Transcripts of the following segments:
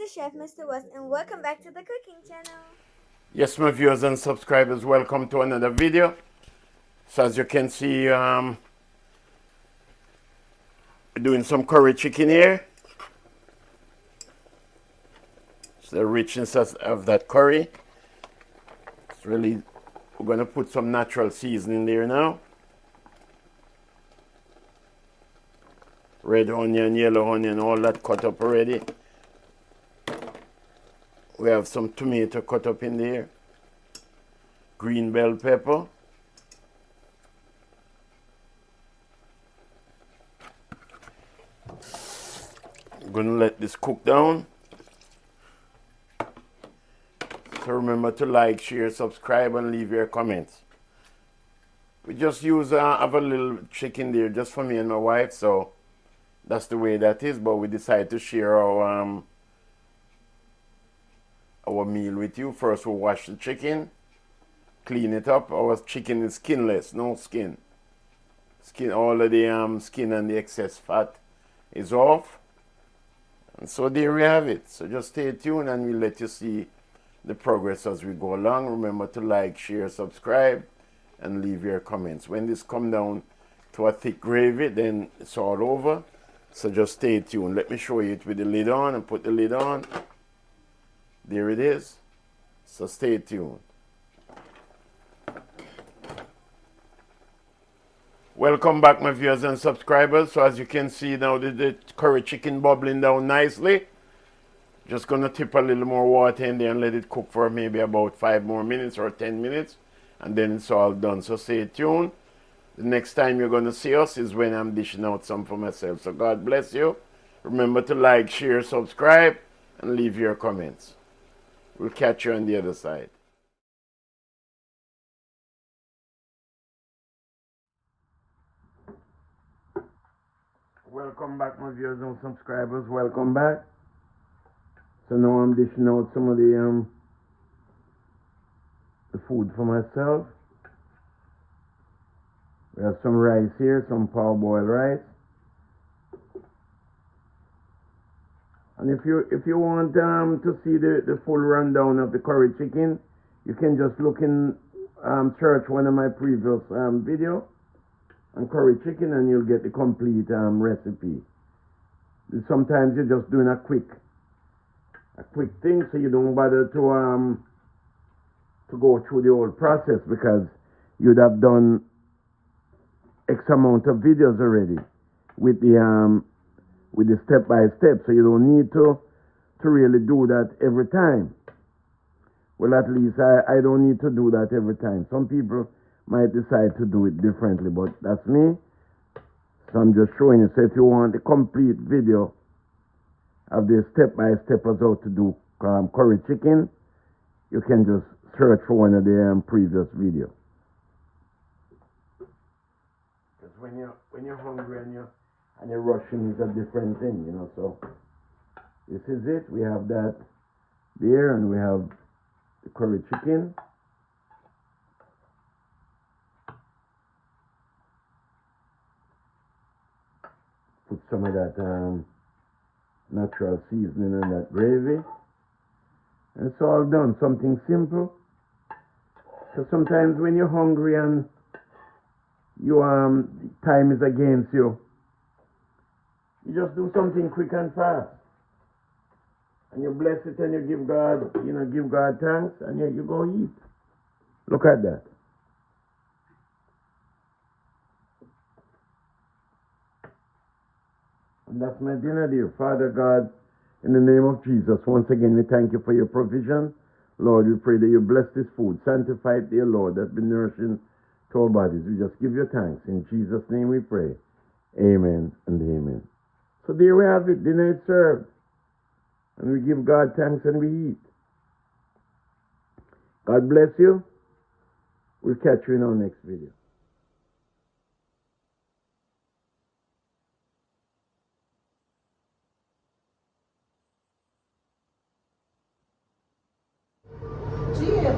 the chef, Mr. West, and welcome back to the cooking channel. Yes, my viewers and subscribers, welcome to another video. So as you can see, we're doing some curry chicken here. So the richness of that curry. It's really, we're going to put some natural seasoning there now. Red onion, yellow onion, all that cut up already. We have some tomato cut up in there. Green bell pepper. I'm going to let this cook down. So remember to like, share, subscribe, and leave your comments. We just have a little chicken there just for me and my wife, so that's the way that is. But we decided to share our meal with you. First, we'll wash the chicken, clean it up. Our chicken is skinless, no skin. All of the skin and the excess fat is off. And so there we have it. So just stay tuned and we'll let you see the progress as we go along. Remember to like, share, subscribe, and leave your comments. When this come down to a thick gravy, then it's all over. So just stay tuned. Let me show you it with the lid on and put the lid on. There it is. So stay tuned. Welcome back, my viewers and subscribers. So as you can see now, the curry chicken bubbling down nicely. Just gonna tip a little more water in there and let it cook for maybe about 5 more minutes or 10 minutes. And then it's all done. So stay tuned. The next time you're gonna see us is when I'm dishing out some for myself. So God bless you. Remember to like, share, subscribe, and leave your comments. We'll catch you on the other side. Welcome back, my viewers and subscribers. Welcome back. So now I'm dishing out some of the food for myself. We have some rice here, some parboiled rice. And if you want to see the full rundown of the curry chicken, you can just look in search one of my previous video on curry chicken and you'll get the complete recipe. Sometimes you're just doing a quick thing, so you don't bother to go through the whole process because you'd have done X amount of videos already with the step by step, so you don't need to really do that every time. Well, at least I don't need to do that every time. Some people might decide to do it differently, but that's me. So I'm just showing you. So if you want the complete video of the step by step as how to do curry chicken, you can just search for one of the previous videos. Because when you're hungry and you're rushing, is a different thing, you know. So this is it. We have that there, and we have the curry chicken. Put some of that natural seasoning in that gravy. And it's all done. Something simple. So sometimes when you're hungry and you time is against you, you just do something quick and fast. And you bless it and you give God thanks, and you go eat. Look at that. And that's my dinner, dear Father God. In the name of Jesus, once again, we thank you for your provision. Lord, we pray that you bless this food. Sanctify it, dear Lord, that's been nourishing to our bodies. We just give you thanks. In Jesus' name we pray. Amen and amen. So there we have it. Dinner is served. And we give God thanks and we eat. God bless you. We'll catch you in our next video. Yo,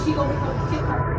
she gonna become TikTok.